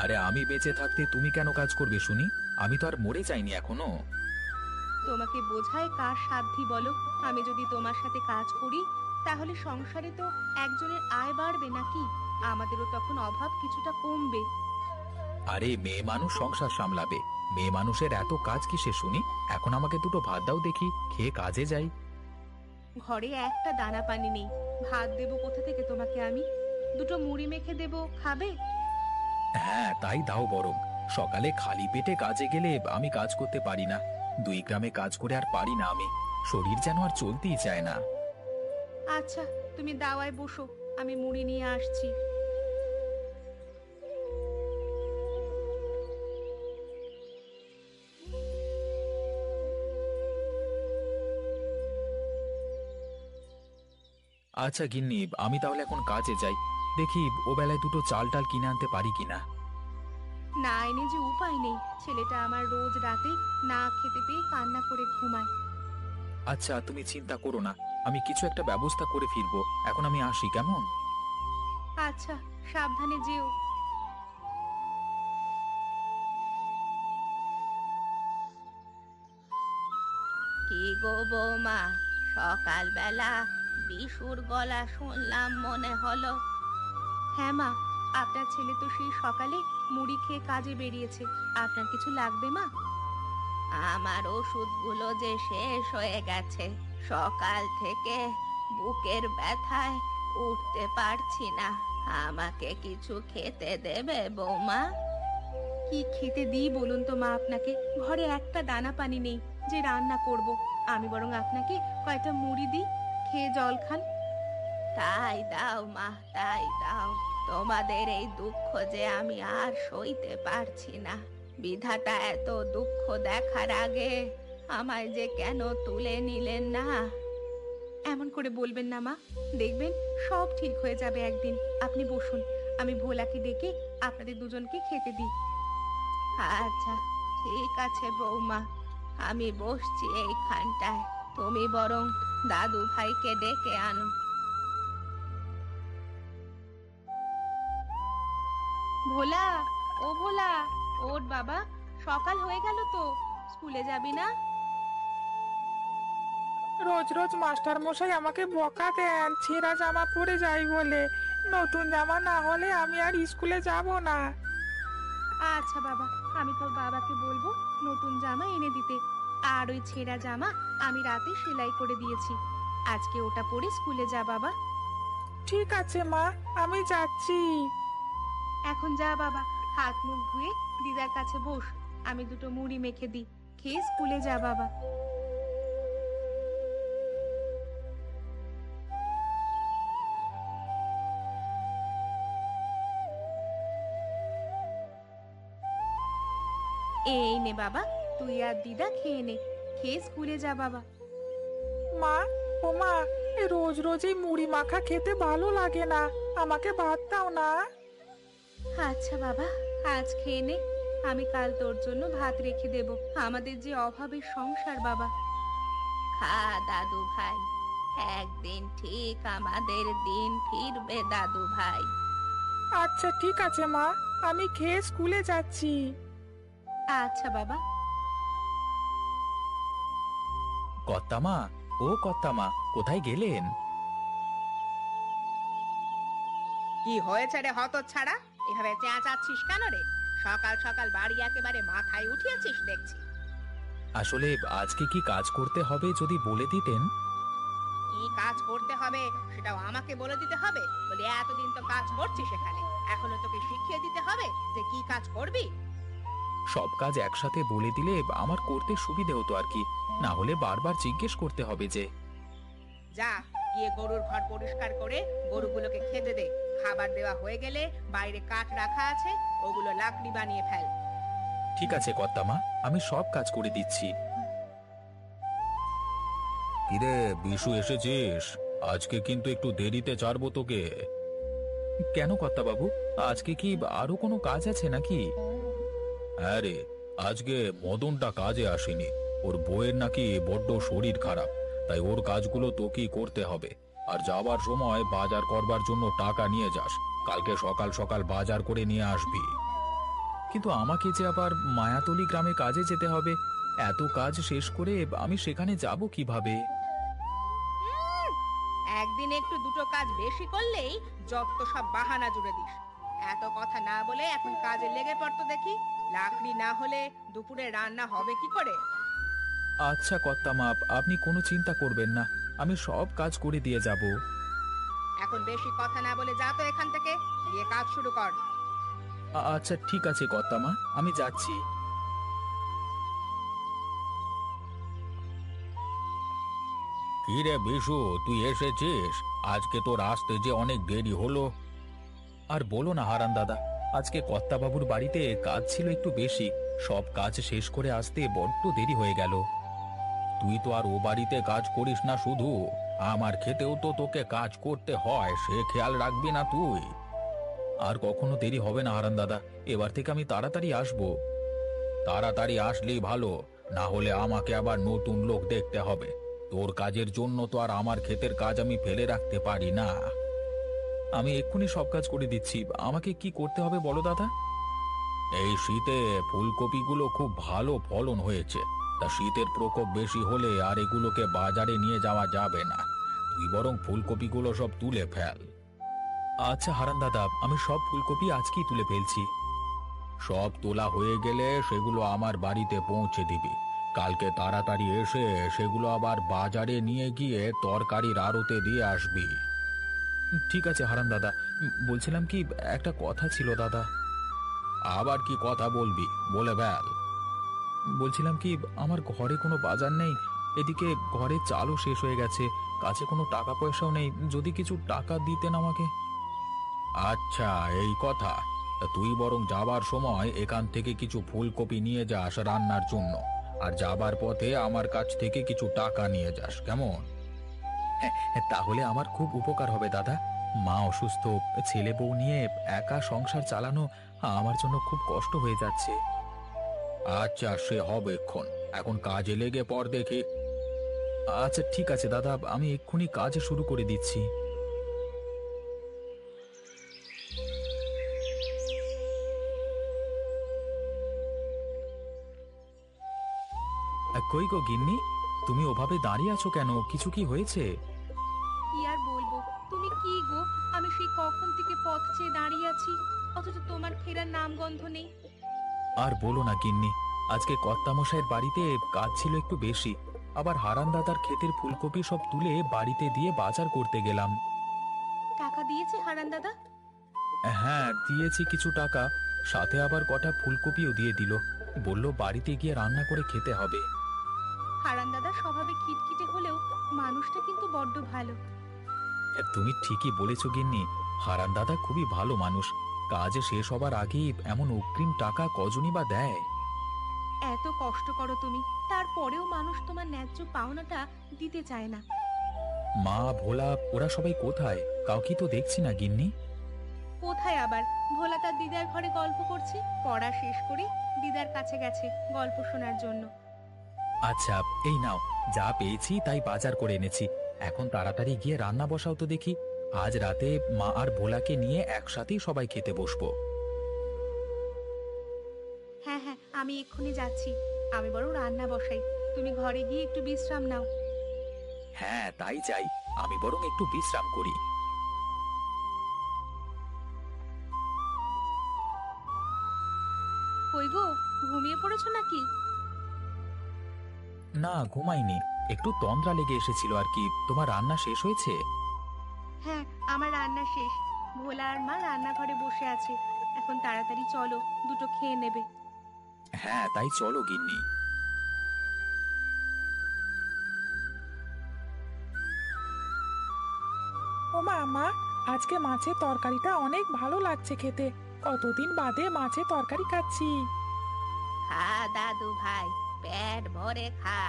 Speaker 3: আরে আমি বেঁচে থাকতে তুমি কেন কাজ করবে শুনি? আমি তো আর মরে যাইনি এখনো।
Speaker 5: তোমাকে বোঝায় কার সাধ্যি বলো? আমি যদি তোমার সাথে কাজ করি তাহলে সংসারে তো একজনের আয় বাড়বে নাকি? আমাদেরও তখন অভাব কিছুটা কমবে।
Speaker 3: আরে মেয়ে মানুষ সংসার সামলাবে, মেয়ে মানুষের এত কাজ কিসে শুনি? এখন আমাকে দুটো ভাত দাও দেখি, খেয়ে কাজে যাই।
Speaker 5: ঘরে একটা দানা পানি নেই, ভাত দেবো কোথা থেকে তোমাকে আমি? দুটো মুড়ি মেখে দেবো, খাবে?
Speaker 3: হ্যাঁ তাই দাও বরং। সকালে খালি পেটে কাজে গেলে আমি কাজ করতে পারি না। 2 গ্রামে কাজ করে আর পারি না আমি, শরীর যেন আর চলতেই চায় না।
Speaker 5: আচ্ছা, তুমি দাওয়ায় বসো, আমি মুড়ি নিয়ে আসছি।
Speaker 3: আচ্ছা গিন্নি, আমি তাহলে এখন কাজে যাই। দেখি ও বেলায় দুটো চাল টাল কিনে আনতে পারি কিনা।
Speaker 5: না এনে যে উপায় নেই, ছেলেটা আমার রোজ রাতে না খেতে পেয়ে কান্না করে ঘুমায়।
Speaker 3: আচ্ছা তুমি চিন্তা করো না, আমি কিছু একটা ব্যবস্থা করে ফিরবো। এখন আমি আসি কেমন?
Speaker 5: আচ্ছা, সাবধানে যেও। কি গো বৌমা, সকালবেলা বিশুর গলা শুনলাম মনে হলো। হ্যাঁ মা, আপনার ছেলে তো সেই সকালে মুড়ি খেয়ে কাজে বেরিয়েছে। আপনার কিছু লাগবে মা? আমার ওষুধগুলো যে শেষ হয়ে গেছে, সকাল থেকে বুকের ব্যথায় উঠতে পারছি না। আমাকে কিছু খেতে দেবে বৌমা? কি খেতে দিই বলুন তো মা আপনাকে? ঘরে একটা দানা পানি নেই যে রান্না করব। আমি বরং আপনাকে কয়টা মুড়ি দিই, খেয়ে জল খান। তাই দাও মা, তাই দাও। তোমাদের এই দুঃখ যে আমি আর সইতে পারছি না। বিধাতা এত দুঃখ দেখার আগে আমায় যে কেন তুলে নিলেন না? এমন করে বলবেন না মা, দেখবেন সব ঠিক হয়ে যাবে একদিন। আপনি বসুন, আমি ভোলাকে ডেকে আপনাদের দুজনকে খেতে দিই। আচ্ছা ঠিক আছে বৌমা, আমি বসছি এইখানটায়। তুমি বরং দাদু ভাইকে ডেকে আনো। ভোলা, ও ভোলা, ওঠ বাবা, সকাল হয়ে গেল তো, স্কুলে যাবি না?
Speaker 1: রোজ রোজ মাস্টার মশাই আমাকে বকা দেন ছেঁড়া জামা পরে যাই বলে। নতুন জামা না হলে আমি আর স্কুলে যাব না।
Speaker 5: আচ্ছা বাবা, আমি তোর বাবাকে বলবো নতুন জামা এনে দিতে। আর ওই ছেঁড়া জামা আমি রাতে সেলাই করে দিয়েছি, আজকে ওটা পরে স্কুলে যা বাবা।
Speaker 1: ঠিক আছে মা, আমি যাচ্ছি।
Speaker 5: এখন যা বাবা, হাত মুখ ধুয়ে দিদার কাছে বস, আমি দুটো মুড়ি মেখে দিই, খেয়ে স্কুলে যা বাবা। এই নে বাবা, তুই আর দিদা খেয়ে নে, খেয়ে স্কুলে যা বাবা।
Speaker 1: মা, ও মা, এই রোজ রোজ এই মুড়ি মাখা খেতে ভালো লাগে না, আমাকে ভাত দাও না।
Speaker 5: আচ্ছা বাবা, আজ খেয়ে নে, আমি কাল তোর জন্য ভাত রেখে দেব। আমাদের যে অভাবের সংসার বাবা। খা দাদু ভাই, একদিন ঠিক আমাদের দিন ফিরবে দাদু ভাই।
Speaker 1: আচ্ছা ঠিক আছে মা, আমি খেয়ে স্কুলে যাচ্ছি।
Speaker 5: আচ্ছা বাবা।
Speaker 3: কর্তামা, ও কর্তামা, কোথায় গেলেন?
Speaker 5: কি হয়েছে রে হতচ্ছাড়া? এভাবে চেঁচাচ্ছিস কেন রে? সকাল সকাল বাড়ি একেবারে মাথায় উঠিয়েছিস দেখছি।
Speaker 3: আসলে আজকে কি কাজ করতে হবে যদি বলে দিতেন।
Speaker 5: কি কাজ করতে হবে সেটাও আমাকে বলে দিতে হবে? বলি এতদিন তো কাজ করছিস এখানে, এখনো তোকে শিখিয়ে দিতে হবে যে কি কাজ করবি?
Speaker 3: সব কাজ একসাথে বলে দিলে আমার করতে সুবিধে হতো আর কি, না হলে বারবার জিজ্ঞেস করতে হবে যে।
Speaker 5: যা গিয়ে গরুর ঘর পরিষ্কার করে গরুগুলোকে খেতে দে। খাবার দেওয়া হয়ে গেলে বাইরে কাঠ রাখা আছে, ওগুলো লাকড়ি বানিয়ে ফেল।
Speaker 3: ঠিক আছে কর্তামা, আমি সব কাজ করে দিচ্ছি। কিরে বিশু, এসেছিস? আজকে কিন্তু একটু দেরিতে ছাড়বো তোকে।
Speaker 4: কেন কর্তা বাবু, আজকে কি আরো কোনো কাজ আছে নাকি?
Speaker 3: হ্যাঁ রে, আজকে মদনটা কাজে আসেনি। ওর বউয়ের নাকি বড্ড শরীর খারাপ, তাই ওর কাজগুলো তোকেই করতে হবে। আর যাবার সময় বাজার করবার জন্য টাকা নিয়ে যাস। কালকে সকাল সকাল বাজার করে নিয়ে আসবি।
Speaker 4: কিন্তু আমাকে যে আবার মায়াতলি গ্রামে কাজে যেতে হবে, এত কাজ শেষ করে আমি সেখানে যাব কিভাবে?
Speaker 5: একদিনে একটু দুটো কাজ বেশি করলেই যত সব বাহানা জুড়ে দিস। এত কথা না বলে এখন কাজে লেগে পড়তো দেখি। লাকড়ি না হলে দুপুরে রান্না হবে কি করে?
Speaker 4: আচ্ছা কর্তা মা, আপনি কোনো চিন্তা করবেন না, আমি সব কাজ করে দিয়ে যাব।
Speaker 5: এখন বেশি কথা না বলে যা তো এখান থেকে, গিয়ে কাজ শুরু কর।
Speaker 4: আচ্ছা ঠিক আছে কর্তা মা, আমি যাচ্ছি।
Speaker 3: কি রে বিশু, তুই এসেছিস? আজকে তোর আসতে যে অনেক দেরি হলো।
Speaker 4: আর বলো না হারান দাদা, আজকে কর্তা বাবুর বাড়িতে কাজ ছিল একটু বেশি, সব কাজ শেষ করে আসতে বড্ড দেরি হয়ে গেল।
Speaker 3: তুই তো আর ও বাড়িতে কাজ করিস না শুধু, আমার খেতেও তো তোকে কাজ করতে হয়, সে খেয়াল রাখবি না তুই?
Speaker 4: আর কখনো দেরি হবে না হারান দাদা, এবার থেকে আমি তাড়াতাড়ি আসবো।
Speaker 3: তাড়াতাড়ি আসলেই ভালো, না হলে আমাকে আবার নতুন লোক দেখতে হবে। তোর কাজের জন্য তো আর আমার ক্ষেতের কাজ আমি ফেলে রাখতে পারি না।
Speaker 4: আমি এক্ষুনি সব কাজ করে দিচ্ছি, আমাকে কি করতে হবে বলো দাদা?
Speaker 3: এই শীতে ফুলকপিগুলো খুব ভালো ফলন হয়েছে, তা শীতের প্রকোপ বেশি হলে আর এগুলোকে বাজারে নিয়ে যাওয়া যাবে না। তুই বরং ফুলকপিগুলো সব তুলে ফেল।
Speaker 4: আচ্ছা হারান দাদা, আমি সব ফুলকপি আজকেই তুলে ফেলছি।
Speaker 3: সব তোলা হয়ে গেলে সেগুলো আমার বাড়িতে পৌঁছে দিবি। কালকে তাড়াতাড়ি এসে সেগুলো আবার বাজারে নিয়ে গিয়ে তরকারির আড়তে দিয়ে আসবি।
Speaker 4: ঠিক আছে হারান দাদা, বলছিলাম কি, একটা কথা ছিল দাদা।
Speaker 3: আবার কি কথা বলবি, বলে ফেল।
Speaker 4: বলছিলাম কি, আমার ঘরে কোনো বাজার নেই, এদিকে ঘরে চালও শেষ হয়ে গেছে, কাছে কোনো টাকা পয়সাও নেই, যদি কিছু টাকা দিতেন আমাকে।
Speaker 3: আচ্ছা এই কথা, তা তুই বরং যাবার সময় এখান থেকে কিছু ফুলকপি নিয়ে যাস রান্নার জন্য, আর যাবার পথে আমার কাছ থেকে কিছু টাকা নিয়ে যাস, কেমন?
Speaker 4: হ্যাঁ, তাহলে আমার খুব উপকার হবে দাদা। মা অসুস্থ, ছেলে বউ নিয়ে একা সংসার চালানো আমার জন্য খুব কষ্ট হয়ে যাচ্ছে।
Speaker 3: আচ্ছা সে হবে, এখন কাজে লেগে পড় দেখি।
Speaker 4: আচ্ছা ঠিক আছে দাদা, আমি এক্ষুনি কাজ শুরু করে দিচ্ছি। কই গো গিন্নি, তুমি ওভাবে দাঁড়িয়ে আছো কেন? কিছু কি হয়েছে?
Speaker 5: কি আর বলবো, তুমি কি গো, আমি সেই কখন থেকে পথ চেয়ে দাঁড়িয়ে আছি, অথচ তোমার ফেরার নাম গন্ধ নেই।
Speaker 4: আর বলো না গিন্নি, আজকে কর্তামশাইয়ের বাড়িতে কাজ ছিল একটু বেশি, আবার হারান দাদার ক্ষেতের ফুলকপি সব তুলে বাড়িতে দিয়ে বাজার করতে গেলাম।
Speaker 5: টাকা দিয়েছে হারান দাদা?
Speaker 4: হ্যাঁ দিয়েছি কিছু টাকা, সাথে আবার কটা ফুলকপিও দিয়ে দিল, বলল বাড়িতে গিয়ে রান্না করে খেতে হবে।
Speaker 5: হারান দাদা স্বভাবে খিটখিটে হলেও মানুষটা কিন্তু বড্ড ভালো।
Speaker 4: তুমি ঠিকই বলেছ গিন্নি, হারান দাদা খুবই ভালো মানুষ, কাজ শেষ হবার আগেই এমন অগ্রিম টাকা কজনই বা দেয়।
Speaker 5: এত কষ্ট করো তুমি, তারপরেও মানুষ তোমার ন্যায্য পাওনাটা দিতে চায় না।
Speaker 4: মা ভোলা ওরা সবাই কোথায়? কাউকে তো দেখছি না গিন্নি।
Speaker 5: কোথায় আবার, ভোলা তার দিদার ঘরে গল্প করছে, পড়া শেষ করে দিদার কাছে গেছে গল্প শোনার জন্য।
Speaker 4: আচ্ছা এই নাও, যা পেয়েছি তাই বাজার করে এনেছি, এখন তাড়াতাড়ি গিয়ে রান্না বসাও তো দেখি, আজ রাতে মা আর ভোলাকে নিয়ে একসাথেই সবাই খেতে বসবো।
Speaker 5: হ্যাঁ হ্যাঁ, আমি এক্ষুনি যাচ্ছি, আমি বরং রান্না বসাই, তুমি ঘরে গিয়ে একটু বিশ্রাম নাও।
Speaker 4: হ্যাঁ তাই যাই, আমি বরং একটু বিশ্রাম করি।
Speaker 5: কই গো, ঘুমিয়ে পড়েছো নাকি?
Speaker 4: না ঘুমাইনি, একটু তন্দ্রা লেগে এসেছিল আর কি। তোমার রান্না শেষ হয়েছে?
Speaker 5: হ্যাঁ, আমার রান্না শেষ, ভোলা আর মা রান্নাঘরে বসে আছে, এখন তাড়াতাড়ি চলো, দুটো খেয়ে নেবে।
Speaker 4: হ্যাঁ তাই চলো গিন্নি।
Speaker 1: ও মা, আজকে মাছের তরকারিটা অনেক ভালো লাগছে খেতে। কতদিন বাদে মাছের তরকারি খাচ্ছি।
Speaker 5: খা দাদু ভাই, পেট ভরে খা।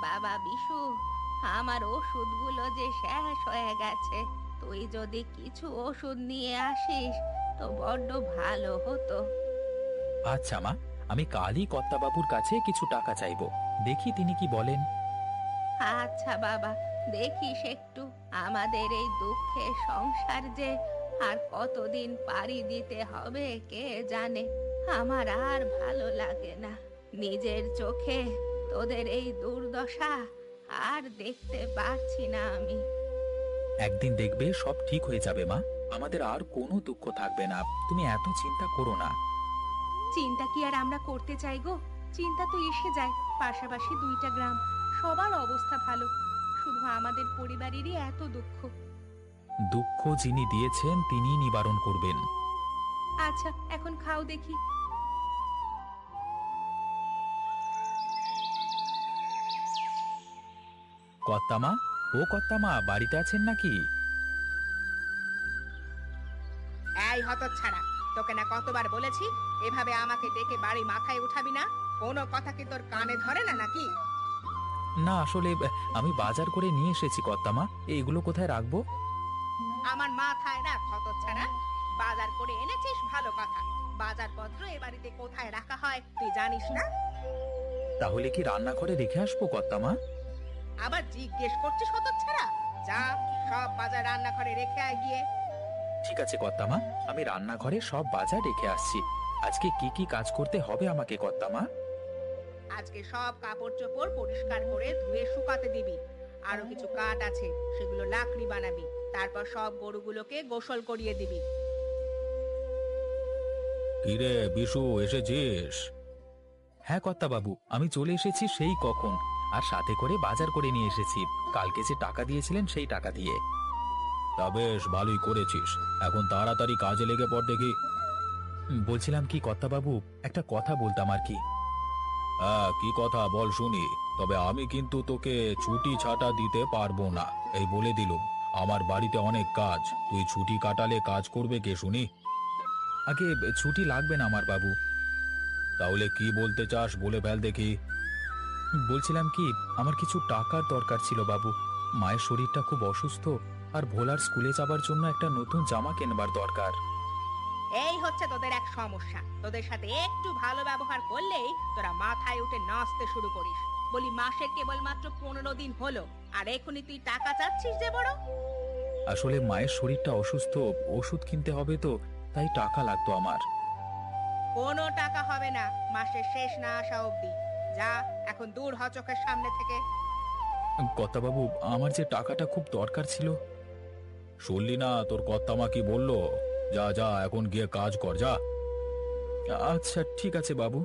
Speaker 5: বাবা বিশু, আমার ওষুধগুলো যে শেষ হয়ে গেছে, তুই যদি কিছু ওষুধ নিয়ে আসিস তো বড্ড ভালো হতো।
Speaker 3: আচ্ছা মা, আমি কালই কর্তাবাবুর কাছে কিছু টাকা চাইবো, দেখি তিনি কি বলেন।
Speaker 5: আচ্ছা বাবা, দেখিস একটু, আমাদের এই দুঃখের সংসার যে আর কতদিন পাড়ি দিতে হবে কে জানে। আমার আর ভালো লাগে না, নিজের চোখে তোদের এই দুর্দশা আর দেখতে পারছি না আমি।
Speaker 3: একদিন দেখবে সব ঠিক হয়ে যাবে মা, আমাদের আর কোনো দুঃখ থাকবে না, তুমি এত চিন্তা করো না।
Speaker 5: চিন্তা কি আর আমরা করতে চাই গো? চিন্তা তো এসে যায়, পাশাপাশি দুইটা গ্রাম, সবার অবস্থা ভালো, শুধু আমাদের পরিবারেরই এত দুঃখ।
Speaker 3: দুঃখ যিনি দিয়েছেন তিনি নিবারণ করবেন।
Speaker 5: আচ্ছা এখন খাও দেখি।
Speaker 3: কর্তামা, ও কর্তামা, বাড়িতে আছেন নাকি?
Speaker 5: এই হতচ্ছাড়া, তোকে না কতবার বলেছি এভাবে আমাকে ডেকে বাড়ি মাথায় উঠাবি না? কোনো কথা কি তোর কানে ধরে না নাকি?
Speaker 3: না আসলে আমি বাজার করে নিয়ে এসেছি কর্তামা, এগুলো কোথায় রাখবো?
Speaker 5: আমার মাথায় রাখ হতচ্ছাড়া, বাজার করে এনেছিস ভালো কথা, বাজারপত্র এ বাড়িতে কোথায় রাখা হয় তুই জানিস না?
Speaker 3: তাহলে কি রান্নাঘরে রেখে আসবো কর্তামা?
Speaker 5: আবার জিজ্ঞেস করছিস হতচ্ছাড়া? যা, সব বাজার রান্নাঘরে রেখে আয় গিয়ে।
Speaker 3: ঠিক আছে কর্তামা, আমি রান্নাঘরে সব বাজার রেখে আসছি। আজকে কি কি কাজ করতে হবে আমাকে কর্তামা?
Speaker 5: আজকে সব কাপড় চোপড় পরিষ্কার করে ধুয়ে শুকাতে দিবি। আরো কিছু কাঠ আছে, সেগুলো লাকড়ি বানাবি। তারপর সব গরুগুলোকে গোসল করিয়ে দিবি।
Speaker 3: কিরে বিশু, এসেছিস? হ্যাঁ কর্তাবাবু, আমি চলে এসেছি সেই কখন, আর সাথে করে বাজার করে নিয়ে এসেছি, কালকে যে টাকা দিয়েছিলেন সেই টাকা দিয়ে। তা বেশ ভালোই করেছিস, এখন তাড়াতাড়ি কাজে লেগে পড় দেখি। বলছিলাম কি কর্তাবাবু, একটা কথা বলতাম আর কি। হ্যাঁ, কি কথা বল শুনি, তবে আমি কিন্তু তোকে ছুটি ছাটা দিতে পারবো না, এই বলে দিলুম। আমার বাড়িতে অনেক কাজ, তুই ছুটি কাটালে কাজ করবে কে শুনি? আগে ছুটি লাগবে না আমার বাবু। তাহলে কি বলতে চাস বলে ফেল দেখি। বলছিলাম কি, আমার কিছু টাকার দরকার ছিল বাবু, মায়ের শরীরটা খুব অসুস্থ, আর ভোলার স্কুলে যাবার জন্য একটা নতুন জামা কেনবার দরকার।
Speaker 5: এই হচ্ছে তোদের এক সমস্যা, তোদের সাথে একটু ভালো ব্যবহার করলেই তোরা মাথায় উঠে নাচতে শুরু করিস। বলি মাসে কেবলমাত্র 15 দিন হলো, আর এখনই তুই টাকা চাচ্ছিস যে বড়?
Speaker 3: আসলে মায়ের শরীরটা অসুস্থ, ওষুধ কিনতে হবে তো, তাই টাকা লাগতো আমার।
Speaker 5: কোনো টাকা হবে না মাসের শেষ না আসা অবধি। যা, এখন দূর হ চোখের সামনে থেকে।
Speaker 3: কর্তাবাবু, আমার যে টাকাটা খুব দরকার ছিল। শুনলি না তোর কর্তামা কি বললো? যা যা, এখন গিয়ে কাজ কর যা। আচ্ছা ঠিক আছে বাবু।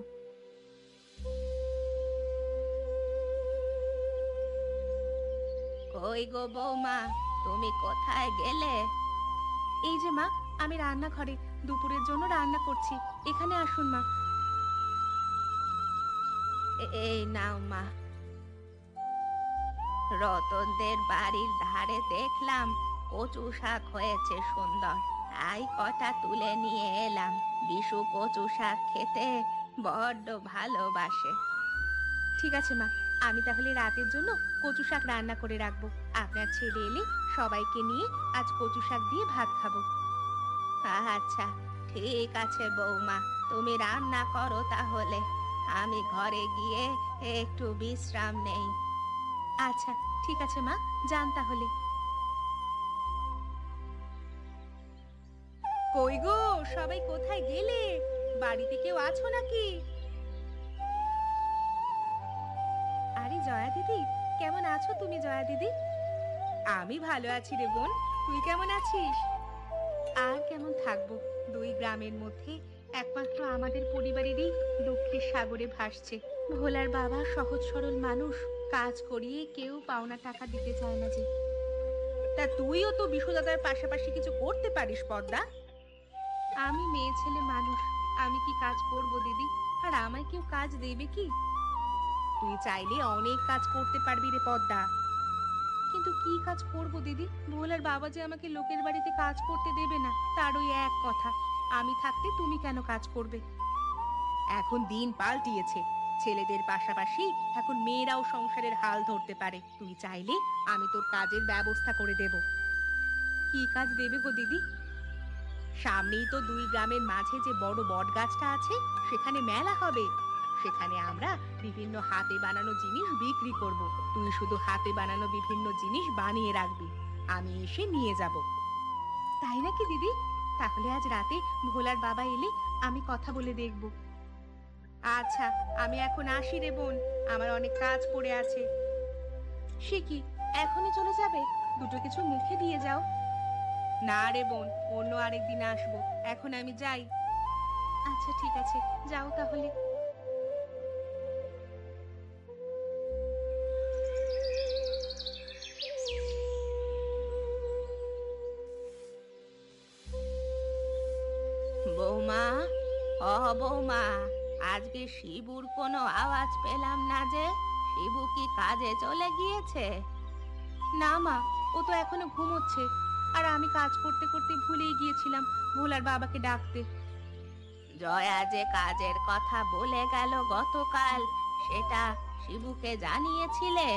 Speaker 5: কই গো বৌমা, তুমি কোথায় গেলে? এই যে মা, আমি রান্নাঘরে দুপুরের জন্য রান্না করছি, এখানে আসুন মা। এই নাও মা। রতনদের বাড়ির ধারে দেখলাম কচু শাক হয়েছে সুন্দর, তাই কটা তুলে নিয়ে এলাম। বিশু কচু শাক খেতে বড্ড ভালোবাসে। ঠিক আছে মা, আমি তাহলে রাতের জন্য কচু শাক রান্না করে রাখবো। আপনার ছেলে এলে সবাইকে নিয়ে আজ কচু শাক দিয়ে ভাত খাবো। আচ্ছা ঠিক আছে বৌমা, তুমি রান্না করো তাহলে, আমি ঘরে গিয়ে একটু বিশ্রাম নেই। আচ্ছা ঠিক আছে মা, যান তাহলে। কই গো, সবাই কোথায় গেলে? বাড়িতে কেউ আছো নাকি? আরে জয়া দিদি, কেমন আছো তুমি জয়া দিদি? আমি ভালো আছি রে বোন, তুই কেমন আছিস? আর কেমন থাকবো, দুই গ্রামের মধ্যে একমাত্র আমাদের পরিবারেরই দুঃখের সাগরে ভাসছে। ভোলার বাবা সহজ সরল মানুষ, কাজ করিয়ে কেউ পাওনা টাকা দিতে চায় না যে। তা তুইও তো বিশুদাদার পাশাপাশি কিছু করতে পারিস পদ্মা। আমি মেয়ে ছেলে মানুষ, আমি কি কাজ করব দিদি? আর আমায় কেউ কাজ দেবে কি? তুই চাইলে অনেক কাজ করতে পারবি রে পদ্মা। কিন্তু কি কাজ করব দিদি? ভোলার বাবা যে আমাকে লোকের বাড়িতে কাজ করতে দেবে না, তার ওই এক কথা, আমি থাকতে তুমি কেন কাজ করবে? এখন দিন পাল্টিয়েছে, ছেলেদের পাশাপাশি এখন মেয়েরাও সংসারের হাল ধরতে পারে। তুই চাইলে আমি তোর কাজের ব্যবস্থা করে দেব। কি কাজ দেবে গো দিদি? সামনেই তো দুই গ্রামের মাঝে যে বড় বট গাছটা আছে, সেখানে মেলা হবে। সেখানে আমরা বিভিন্ন হাতে বানানো জিনিস বিক্রি করব। তুই শুধু হাতে বানানো বিভিন্ন জিনিস বানিয়ে রাখবি, আমি এসে নিয়ে যাব। তাই নাকি দিদি? তাহলে আজ রাতে ভোলার বাবা এলে আমি কথা বলে দেখব। আচ্ছা, আমি এখন আসি রে বোন, আমার অনেক কাজ পড়ে আছে। সে কি, এখনই চলে যাবে? দুটো কিছু মুখে দিয়ে যাও। না রে বোন, অন্য আরেকদিন আসবো, এখন আমি যাই। আচ্ছা ঠিক আছে, যাও তাহলে। বৌমা, ও বৌমা, আজকে শিবুর কোনো আওয়াজ পেলাম না যে। শিবু কি কাজে চলে গিয়েছে? না মা, ও তো এখনো ঘুমোচ্ছে। আর আমি কাজ করতে করতে ভুলেই গিয়েছিলাম ভোলার বাবাকে ডাকতে। জয়া যে কাজের কথা বলে গেল গতকাল, সেটা শিবুকে জানিয়েছিলে?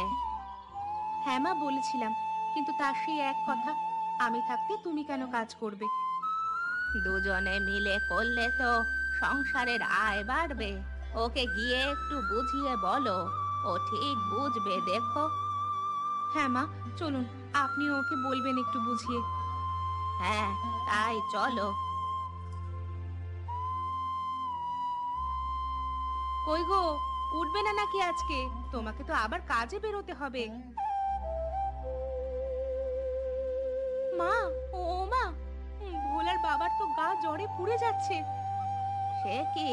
Speaker 5: হ্যাঁ মা, বলেছিলাম, কিন্তু তার সেই এক কথা, আমি থাকতে তুমি কেন কাজ করবে? দুজনে মিলে করলে তো সংসারের আয় বাড়বে। ওকে গিয়ে একটু বুঝিয়ে বলো, ও ঠিক বুঝবে দেখো। হ্যাঁ মা, চলুন, আপনি ওকে বলবেন একটু বুঝিয়ে। হ্যাঁ, তাই চলো। কই গো, উঠবে না নাকি আজকে? তোমাকে তো আবার কাজে বেরোতে হবে। মা, ও মা, ভোলার বাবার তো গা জ্বরে পুড়ে যাচ্ছে। সে কি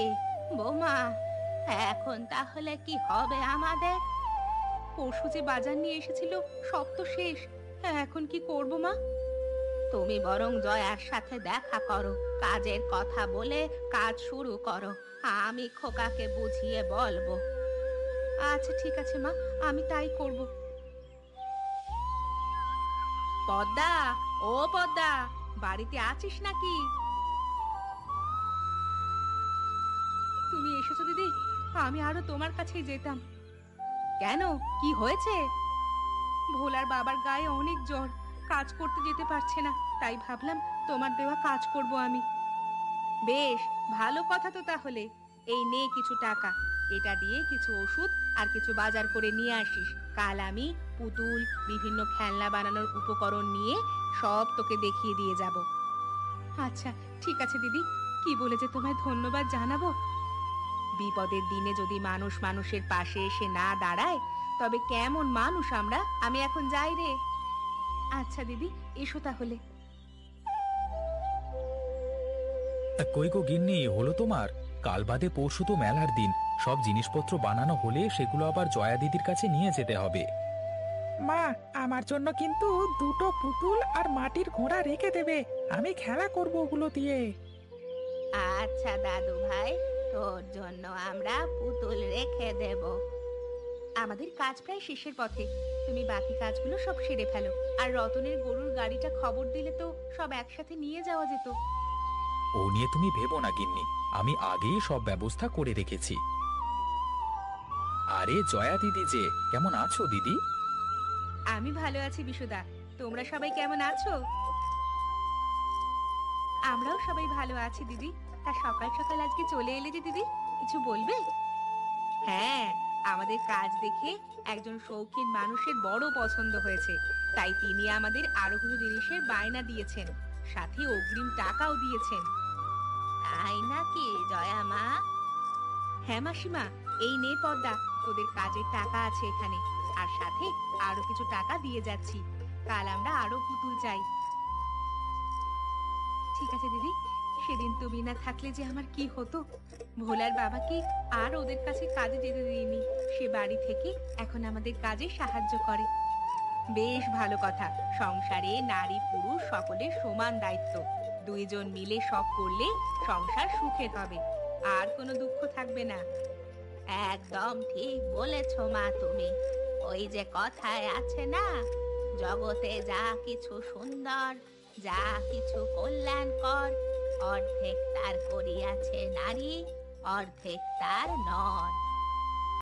Speaker 5: বৌমা, এখন তাহলে কি হবে আমাদের? পরশু যে বাজার নিয়ে এসেছিল, সব তো শেষ। এখন কি করব মা? তুমি বরং জয়ার সাথে দেখা করো, কাজের কথা বলে কাজ শুরু করো, আমি খোকাকে বুঝিয়ে বলবো। আচ্ছা ঠিক আছে মা, আমি তাই করব। পদ্মা, ও পদ্মা, বাড়িতে আছিস নাকি? তুমি এসেছো দিদি, আমি আরো তোমার কাছেই যেতাম। কেন, কি হয়েছে? ভোলার বাবার গায়ে অনেক জ্বর, কাজ করতে যেতে পারছে না, তাই ভাবলাম তোমার দেওয়া কাজ করব আমি। বেশ ভালো কথা তো তাহলে। এই নে কিছু টাকা, এটা দিয়ে কিছু ওষুধ আর কিছু বাজার করে নিয়ে আসিস। কাল আমি পুতুল, বিভিন্ন খেলনা বানানোর উপকরণ নিয়ে সব তোকে দেখিয়ে দিয়ে যাব। আচ্ছা ঠিক আছে দিদি, কি বলে যে তোমায় ধন্যবাদ জানাবো। বিপদের দিনে যদি মানুষ মানুষের পাশে এসে না দাঁড়ায়, তবে কেমন মানুষ আমরা। আমি এখন যাই রে। আচ্ছা দিদি, এসো তাহলে।
Speaker 3: কই গো গিন্নি, হলো তোমার? কাল বাদে পরশু তো মেলার দিন, সব জিনিসপত্র বানানো হলে সেগুলো আবার জয়া দিদির কাছে নিয়ে যেতে হবে।
Speaker 1: মা, আমার জন্য কিন্তু দুটো পুতুল আর মাটির ঘোড়া রেখে দেবে, আমি খেলা করব ওগুলো দিয়ে।
Speaker 5: আচ্ছা দাদু ভাই, তোর জন্য আমরা পুতুল রেখে দেব। আমাদের কাজ প্রায় শেষের পথে, তুমি বাকি কাজগুলো সব সেরে ফেলো। আর রতনের গরুর গাড়িটা খবর দিলে তো সব একসাথে নিয়ে যাওয়া যেত।
Speaker 3: ও নিয়ে তুমি ভেবো না গিন্নি, আমি আগেই সব ব্যবস্থা করে রেখেছি। আরে জয়া দিদি যে, কেমন আছো দিদি?
Speaker 5: আমি ভালো আছি বিশুদা, তোমরা সবাই কেমন আছো? আমরাও সবাই ভালো আছি দিদি। তা সকাল সকাল আজকে চলে এলে যে দিদি, কিছু বলবে? হ্যাঁ, আমাদের কাজ দেখে একজন শৌখিন মানুষের বড় পছন্দ হয়েছে, তাই তিনি আমাদের আরো কিছু জিনিসের বায়না দিয়েছেন, সাথে অগ্রিম টাকাও দিয়েছেন। তাই নাকি জয়া মা? হ্যাঁ মাসিমা, এই নে পদ্মা, তোদের কাজের টাকা আছে এখানে, আর সাথে আরো কিছু টাকা দিয়ে যাচ্ছি। কাল আমরা আরো পুতুল চাই। ঠিক আছে দিদি, সেদিন তুমি না থাকলে যে আমার কি হতো। ভোলার বাবাকে আর ওদের কাছে কাজে যেতে দিইনি, সে বাড়ি থেকে এখন আমাদের কাজে সাহায্য করে। বেশ ভালো কথা, সংসারে নারী পুরুষ সকলের সমান দায়িত্ব। দুইজন মিলে সব করলে সংসার সুখের হবে, আর কোনো দুঃখ থাকবে না। একদম ঠিক বলেছ মা তুমি। ওই যে কথায় আছে না, জগতে যা কিছু সুন্দর, যা কিছু কল্যাণকর, অর্ধেক তার করিয়াছে নারী, অর্ধেক তার নর।